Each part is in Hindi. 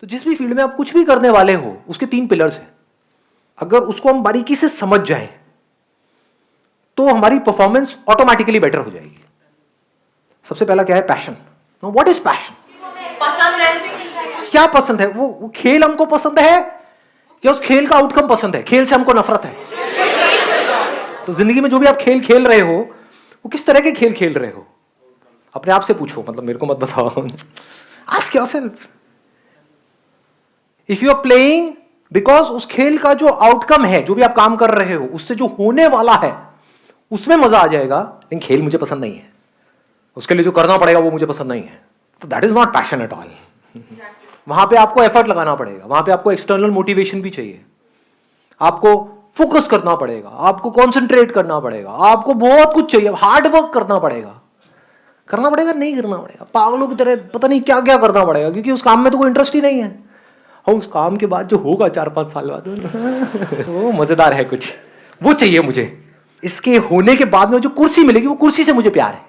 तो जिस भी फील्ड में आप कुछ भी करने वाले हो उसके 3 पिलर्स हैं। अगर उसको हम बारीकी से समझ जाएं तो हमारी परफॉर्मेंस ऑटोमेटिकली बेटर हो जाएगी। सबसे पहला क्या है? पैशन। What is passion? पसंद है। क्या पसंद है? वो खेल हमको पसंद है या उस खेल का आउटकम पसंद है? खेल से हमको नफरत है। तो जिंदगी में जो भी आप खेल खेल रहे हो वो किस तरह के खेल खेल रहे हो? अपने आप से पूछो, मतलब मेरे को मत बताओ। Ask yourself. If you are playing because उस खेल का जो आउटकम है, जो भी आप काम कर रहे हो, उससे जो होने वाला है उसमें मजा आ जाएगा, लेकिन खेल मुझे पसंद नहीं है, उसके लिए जो करना पड़ेगा वो मुझे पसंद नहीं है, तो that is not passion at all. वहां पे आपको एफर्ट लगाना पड़ेगा, वहां पे आपको एक्सटर्नल मोटिवेशन भी चाहिए, आपको फोकस करना पड़ेगा, आपको कॉन्सेंट्रेट करना पड़ेगा, आपको बहुत कुछ चाहिए, हार्ड वर्क करना पड़ेगा। नहीं करना पड़ेगा, पागलों की तरह पता नहीं क्या क्या करना पड़ेगा, क्योंकि उस काम में तो कोई इंटरेस्ट ही नहीं है। और उस काम के बाद जो होगा 4-5 साल बाद वो मजेदार है, कुछ वो चाहिए मुझे। इसके होने के बाद में जो कुर्सी मिलेगी वो कुर्सी से मुझे प्यार है,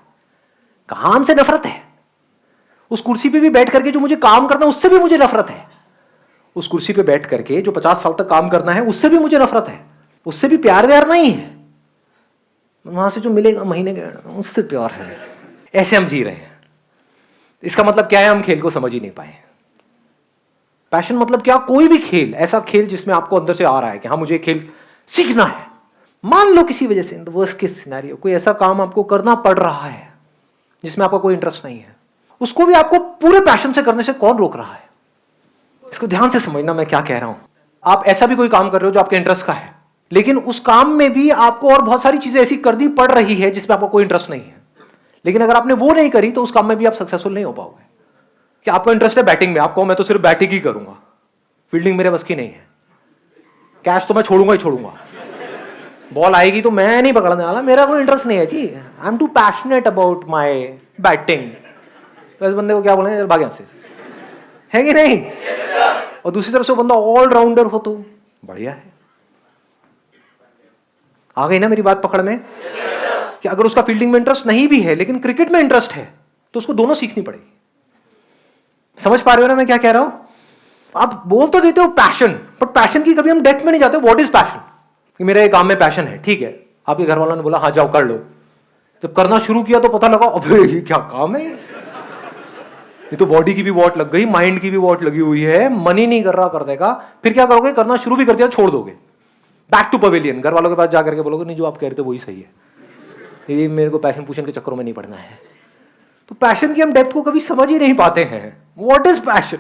काम से नफरत है। उस कुर्सी पे भी बैठ करके जो मुझे काम करना है उससे भी मुझे नफरत है। उस कुर्सी पे बैठ करके जो 50 साल तक काम करना है उससे भी मुझे नफरत है, उससे भी प्यार व्यार नहीं है। वहां से जो मिलेगा महीने के उससे प्यार है। ऐसे हम जी रहे हैं। इसका मतलब क्या है? हम खेल को समझ ही नहीं पाए। पैशन मतलब क्या? कोई भी खेल, ऐसा खेल जिसमें आपको अंदर से आ रहा है कि हाँ मुझे खेल सीखना है। मान लो किसी वजह से, in the worst case scenario, कोई ऐसा काम आपको करना पड़ रहा है जिसमें आपका कोई इंटरेस्ट नहीं है, उसको भी आपको पूरे पैशन से करने से कौन रोक रहा है? इसको ध्यान से समझना मैं क्या कह रहा हूं। आप ऐसा भी कोई काम कर रहे हो जो आपके इंटरेस्ट का है, लेकिन उस काम में भी आपको और बहुत सारी चीजें ऐसी करनी पड़ रही है जिसमें आपको कोई इंटरेस्ट नहीं है, लेकिन अगर आपने वो नहीं करी तो उस काम में भी आप सक्सेसफुल नहीं हो पाओगे। कि आपका इंटरेस्ट है बैटिंग में, आपको मैं तो सिर्फ बैटिंग ही करूंगा, फील्डिंग मेरे बस की नहीं है, कैच तो मैं छोड़ूंगा ही छोड़ूंगा, बॉल आएगी तो मैं नहीं पकड़ने वाला, मेरा कोई इंटरेस्ट नहीं है जी, I am too passionate about my batting. तो इस बंदे को क्या बोलेंगे? भाग यहां से, है कि नहीं? और दूसरी तरफ से बंदा ऑलराउंडर हो तो बढ़िया है। आ गई ना मेरी बात पकड़ में? कि अगर उसका फील्डिंग में इंटरेस्ट नहीं भी है लेकिन क्रिकेट में इंटरेस्ट है तो उसको दोनों सीखनी पड़ेगी। समझ पा रहे हो ना मैं क्या कह रहा हूं? आप बोल तो देते हो पैशन, बट पैशन की कभी हम डेप्थ में नहीं जाते। What is passion? कि मेरा एक काम में पैशन है, ठीक है, आपके घर वालों ने बोला हाँ जाओ कर लो। जब करना शुरू किया तो पता लगा अबे ये क्या काम है, ये तो बॉडी की भी वॉट लग गई, माइंड की भी वॉट लगी हुई है, मन ही नहीं कर रहा कर देगा। फिर क्या करोगे? करना शुरू भी कर दिया, छोड़ दोगे, बैक टू पवेलियन, घर वालों के पास जाकर के बोलोगे नहीं जो आप कह रहे थे वही सही है, ये मेरे को पैशन पूछन के चक्करों में नहीं पड़ना है। तो पैशन की हम डेप्थ को कभी समझ ही नहीं पाते हैं। What is passion?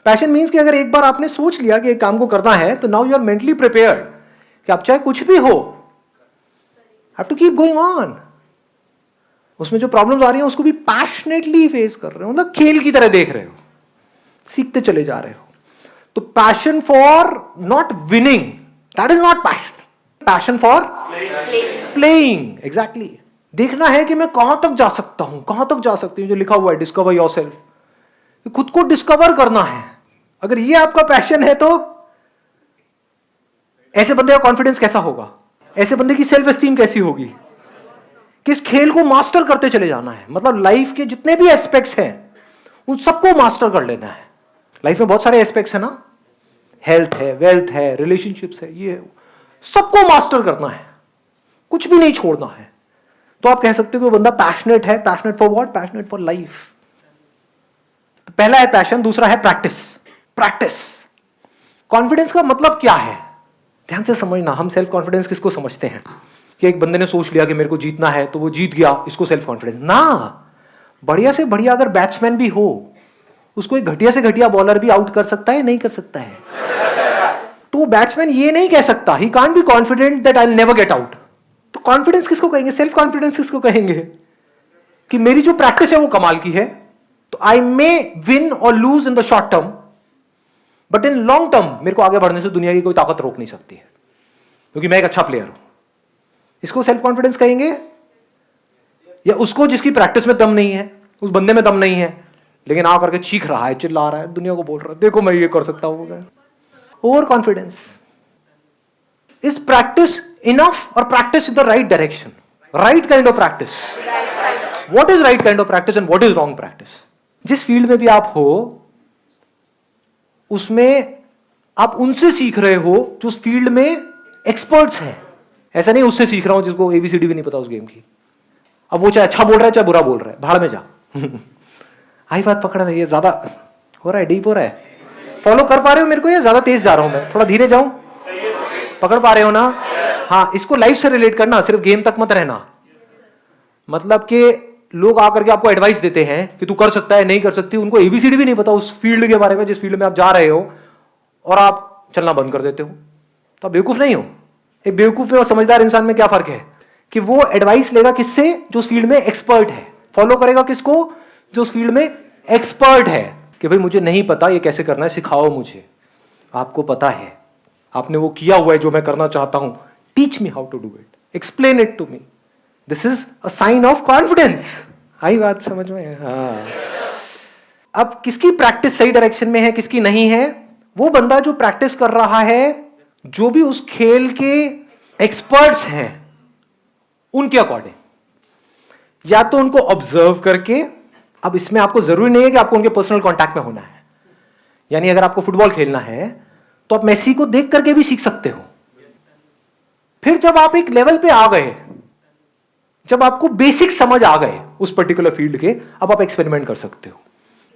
Passion means कि अगर एक बार आपने सोच लिया कि एक काम को करना है तो now you are mentally prepared कि आप चाहे कुछ भी हो, have to keep going on. उसमें जो प्रॉब्लम्स आ रही हैं उसको भी पैशनेटली फेस कर रहे हो, मतलब खेल की तरह देख रहे हो, सीखते चले जा रहे हो। तो passion for not winning, that is not passion. Passion for playing, exactly. देखना है कि मैं कहां तक जा सकता हूं, कहां तक जा सकती हूं, जो लिखा हुआ है डिस्कवर योरसेल्फ, खुद को डिस्कवर करना है। अगर ये आपका पैशन है तो ऐसे बंदे का कॉन्फिडेंस कैसा होगा, ऐसे बंदे की सेल्फ एस्टीम कैसी होगी? किस खेल को मास्टर करते चले जाना है, मतलब लाइफ के जितने भी एस्पेक्ट्स हैं उन सबको मास्टर कर लेना है। लाइफ में बहुत सारे एस्पेक्ट्स है ना, हेल्थ है, वेल्थ है, रिलेशनशिप्स है, ये सबको मास्टर करना है, कुछ भी नहीं छोड़ना है। तो आप कह सकते हो कि वो बंदा पैशनेट है। Passionate for what? Passionate for life. तो पहला है पैशन, दूसरा है प्रैक्टिस। प्रैक्टिस। कॉन्फिडेंस का मतलब क्या है? ध्यान से समझना। हम सेल्फ कॉन्फिडेंस किसको समझते हैं कि एक बंदे ने सोच लिया कि मेरे को जीतना है तो वो जीत गया, इसको सेल्फ कॉन्फिडेंस ना। बढ़िया से बढ़िया अगर बैट्समैन भी हो उसको एक घटिया से घटिया बॉलर भी आउट कर सकता है, नहीं कर सकता है? तो वो बैट्समैन ये नहीं कह सकता he can't be confident that I will never get out. तो कॉन्फिडेंस किसको कहेंगे? सेल्फ कॉन्फिडेंस किसको कहेंगे? कि मेरी जो प्रैक्टिस है वो कमाल की है, तो आई मे विन और lose in the short term, but in long term मेरे को आगे बढ़ने से दुनिया की कोई ताकत रोक नहीं सकती है, क्योंकि मैं एक अच्छा प्लेयर हूं। इसको सेल्फ कॉन्फिडेंस कहेंगे? या उसको जिसकी प्रैक्टिस में दम नहीं है, उस बंदे में दम नहीं है, लेकिन आ करके चीख रहा है, चिल्ला रहा है, दुनिया को बोल रहा है देखो मैं ये कर सकता हूं। Over confidence. Is practice enough और practice in the right direction? Right kind of practice. What is right kind of practice and what is wrong practice? जिस फील्ड में भी आप हो उसमें आप उनसे सीख रहे हो जो उस फील्ड में एक्सपर्ट्स हैं। ऐसा नहीं उससे सीख रहा हूं जिसको एबीसीडी भी नहीं पता उस गेम की। अब वो चाहे अच्छा बोल रहा है चाहे बुरा बोल रहा है, भाड़ में जा। आई बात पकड़ में, ये ज्यादा हो रहा है, डीप हो रहा है। फॉलो कर पा रहे हो मेरे को या ज्यादा तेज जा रहा हूं मैं? थोड़ा धीरे जाऊं? पकड़ पा रहे हो ना? हाँ, इसको लाइफ से रिलेट करना, सिर्फ गेम तक मत रहना। मतलब कि लोग आकर के आपको एडवाइस देते हैं कि तू कर सकता है, नहीं कर सकती, उनको एबीसीडी भी नहीं पता उस फील्ड के बारे में जिस फील्ड में आप जा रहे हो, और आप चलना बंद कर देते हो, तो आप बेवकूफ नहीं हो। एक बेवकूफ और समझदार इंसान में क्या फर्क है कि वो एडवाइस लेगा किससे? जो उस फील्ड में एक्सपर्ट है। फॉलो करेगा किसको? जो उस फील्ड में एक्सपर्ट है। कि भाई मुझे नहीं पता ये कैसे करना है, सिखाओ मुझे। आपको पता है, आपने वो किया हुआ है जो मैं करना चाहता हूं, teach me how to do it, explain it to me. This is a sign of confidence. आई बात समझ में? हाँ। अब किसकी प्रैक्टिस सही डायरेक्शन में है, किसकी नहीं है? वो बंदा जो प्रैक्टिस कर रहा है, जो भी उस खेल के एक्सपर्ट्स हैं उनके अकॉर्डिंग, या तो उनको ऑब्जर्व करके। अब इसमें आपको जरूरी नहीं है कि आपको उनके पर्सनल कांटेक्ट में होना है। यानी अगर आपको फुटबॉल खेलना है तो आप मेसी को देख करके भी सीख सकते हो। फिर जब आप एक लेवल पे आ गए, जब आपको बेसिक समझ आ गए उस पर्टिकुलर फील्ड के, अब आप एक्सपेरिमेंट कर सकते हो।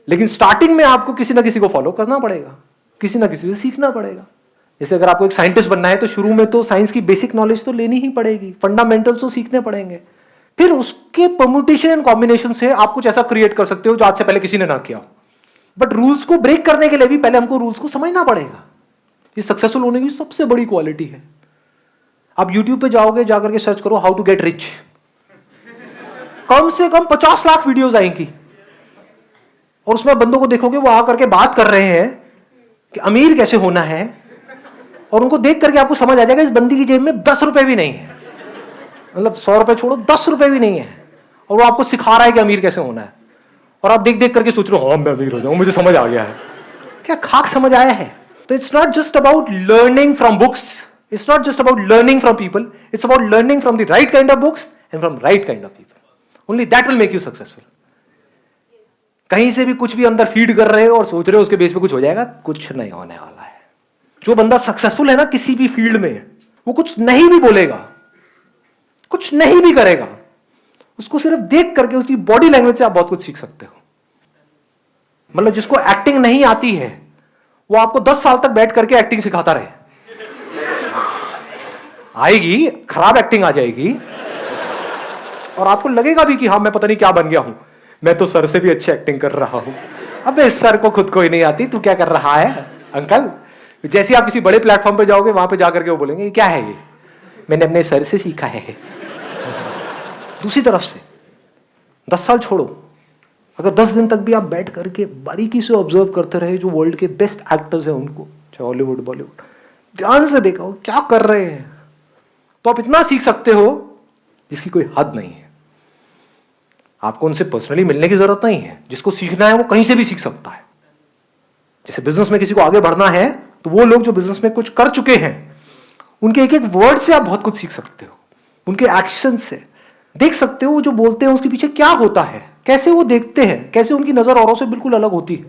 लेकिन स्टार्टिंग में आपको किसी ना किसी को फॉलो करना पड़ेगा, किसी ना किसी से सीखना पड़ेगा। जैसे अगर आपको एक साइंटिस्ट बनना है तो शुरू में तो साइंस की बेसिक नॉलेज तो लेनी ही पड़ेगी, फंडामेंटल्स तो सीखने पड़ेंगे। फिर उसके परम्यूटेशन एंड कॉम्बिनेशन से आप कुछ ऐसा क्रिएट कर सकते हो जो आज से पहले किसी ने ना किया हो। बट रूल्स को ब्रेक करने के लिए भी पहले हमको रूल्स को समझना पड़ेगा। ये सक्सेसफुल होने की सबसे बड़ी क्वालिटी है। आप यूट्यूब पे जाओगे, जाकर के सर्च करो हाउ टू गेट रिच, कम से कम 50 लाख वीडियोस आएंगी, और उसमें बंदों को देखोगे वो आकर के बात कर रहे हैं कि अमीर कैसे होना है, और उनको देख करके आपको समझ आ जाएगा इस बंदी की जेब में 10 रुपए भी नहीं है। मतलब 100 रुपए छोड़ो, 10 रुपए भी नहीं है, और वो आपको सिखा रहा है कि अमीर कैसे होना है। और आप देख देख करके सोच रहे हो हाँ मैं अमीर हो जाऊं, मुझे समझ आ गया है। क्या खाक समझ आया है? तो it's not just about learning from books, it's not just about learning from people, it's about learning from the right kind of books and from right kind of people. Only that will make you successful. कहीं से भी कुछ भी अंदर फीड कर रहे हो और सोच रहे हो उसके बेस पे कुछ हो जाएगा, कुछ नहीं होने वाला है। जो बंदा सक्सेसफुल है ना किसी भी फील्ड में, वो कुछ नहीं भी बोलेगा, कुछ नहीं भी करेगा, उसको सिर्फ देख करके उसकी बॉडी लैंग्वेज से आप बहुत कुछ सीख सकते हो। मतलब जिसको एक्टिंग नहीं आती है वो आपको 10 साल तक बैठ करके एक्टिंग सिखाता रहे, आएगी खराब एक्टिंग आ जाएगी, और आपको लगेगा भी कि हाँ मैं पता नहीं क्या बन गया हूं, मैं तो सर से भी अच्छी एक्टिंग कर रहा हूं। अबे सर को खुद को ही नहीं आती, तू क्या कर रहा है अंकल? जैसे आप किसी बड़े प्लेटफॉर्म पे जाओगे, वहां पे जाकर के वो बोलेंगे ये क्या है, ये मैंने अपने सर से सीखा है। दूसरी तरफ से 10 साल छोड़ो, अगर 10 दिन तक भी आप बैठ करके बारीकी से ऑब्जर्व करते रहे जो वर्ल्ड के बेस्ट एक्टर्स हैं उनको, चाहे हॉलीवुड बॉलीवुड, ध्यान से देखा हो क्या कर रहे हैं, तो आप इतना सीख सकते हो जिसकी कोई हद नहीं है। आपको उनसे पर्सनली मिलने की जरूरत नहीं है, जिसको सीखना है वो कहीं से भी सीख सकता है। जैसे बिजनेस में किसी को आगे बढ़ना है तो वो लोग जो बिजनेस में कुछ कर चुके हैं उनके एक एक वर्ड से आप बहुत कुछ सीख सकते हो, उनके एक्शन से देख सकते हो वो जो बोलते हैं उसके पीछे क्या होता है, कैसे वो देखते हैं, कैसे उनकी नजर औरों से बिल्कुल अलग होती है।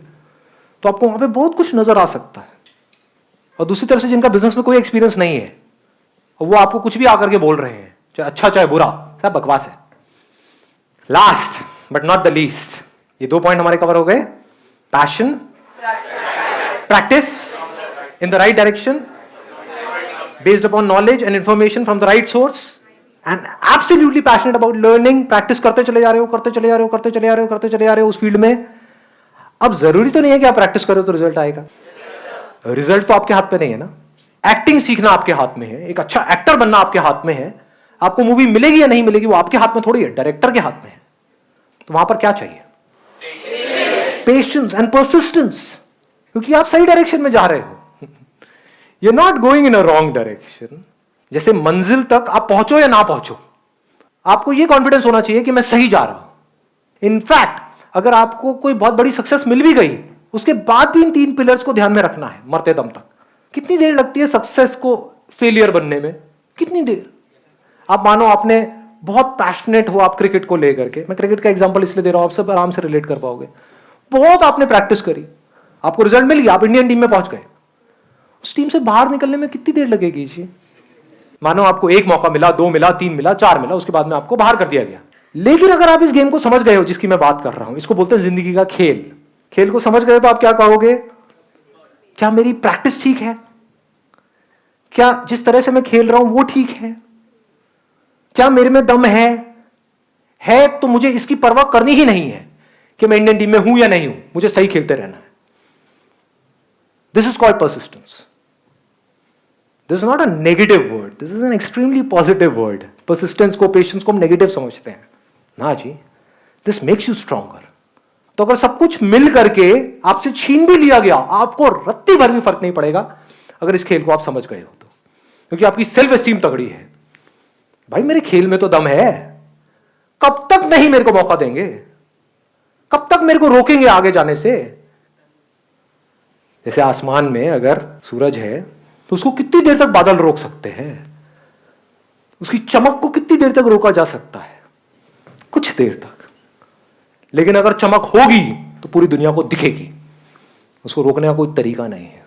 तो आपको वहां पे बहुत कुछ नजर आ सकता है। और दूसरी तरफ से जिनका बिजनेस में कोई एक्सपीरियंस नहीं है और वो आपको कुछ भी आकर के बोल रहे हैं, चाहे अच्छा चाहे बुरा, सब बकवास है। Last but not the least, ये 2 पॉइंट हमारे कवर हो गए। Passion, practice in the right direction based upon knowledge and information from the right source and absolutely passionate about learning। Practice करते चले जा रहे हो, करते चले जा रहे हो, करते चले जा रहे हो, करते चले जा रहे हो उस फील्ड में। अब जरूरी तो नहीं है कि आप प्रैक्टिस करो तो रिजल्ट आएगा, रिजल्ट तो आपके हाथ पे नहीं है ना। एक्टिंग सीखना आपके हाथ में है, एक अच्छा एक्टर बनना आपके हाथ में है। आपको मूवी मिलेगी या नहीं मिलेगी वो आपके हाथ में थोड़ी है, डायरेक्टर के हाथ में है। तो वहां पर क्या चाहिए? पेशेंस एंड परसिस्टेंस, क्योंकि आप सही डायरेक्शन में जा रहे हो। You're not going in a wrong direction। जैसे मंजिल तक आप पहुंचो या ना पहुंचो, आपको यह कॉन्फिडेंस होना चाहिए कि मैं सही जा रहा हूं। इनफैक्ट अगर आपको कोई बहुत बड़ी सक्सेस मिल भी गई, उसके बाद भी इन 3 पिलर्स को ध्यान में रखना है मरते दम तक। कितनी देर लगती है सक्सेस को फेलियर बनने में? कितनी देर? आप मानो आपने बहुत पैशनेट हो आप क्रिकेट को लेकर के, मैं क्रिकेट का एग्जांपल इसलिए दे रहा हूं, आप सब आराम से रिलेट कर पाओगे। बहुत आपने प्रैक्टिस करी, आपको रिजल्ट मिल गया, आप इंडियन टीम में पहुंच गए। उस टीम से बाहर निकलने में कितनी देर लगेगी जी? मानो आपको 1 मौका मिला, 2 मिला, 3 मिला, 4 मिला, उसके बाद में आपको बाहर कर दिया गया। लेकिन अगर आप इस गेम को समझ गए हो जिसकी मैं बात कर रहा हूं, इसको बोलते हैं जिंदगी का खेल। खेल को समझ गए तो आप क्या कहोगे? क्या मेरी प्रैक्टिस ठीक है? क्या जिस तरह से मैं खेल रहा हूं वो ठीक है? क्या मेरे में दम है तो मुझे इसकी परवाह करनी ही नहीं है कि मैं इंडियन टीम में हूं या नहीं हूं, मुझे सही खेलते रहना है। This is called persistence. This is not a negative word, this is an extremely positive word. Persistence को, पेशेंस को हम नेगेटिव समझते हैं ना जी। This makes you stronger. तो अगर सब कुछ मिल करके आपसे छीन भी लिया गया, आपको रत्ती भर भी फर्क नहीं पड़ेगा अगर इस खेल को आप समझ गए हो तो, क्योंकि आपकी सेल्फ एस्टीम तगड़ी है। भाई मेरे खेल में तो दम है, कब तक नहीं मेरे को मौका देंगे, कब तक मेरे को रोकेंगे आगे जाने से। जैसे आसमान में अगर सूरज है तो उसको कितनी देर तक बादल रोक सकते हैं? उसकी चमक को कितनी देर तक रोका जा सकता है? कुछ देर तक। लेकिन अगर चमक होगी तो पूरी दुनिया को दिखेगी, उसको रोकने का कोई तरीका नहीं है।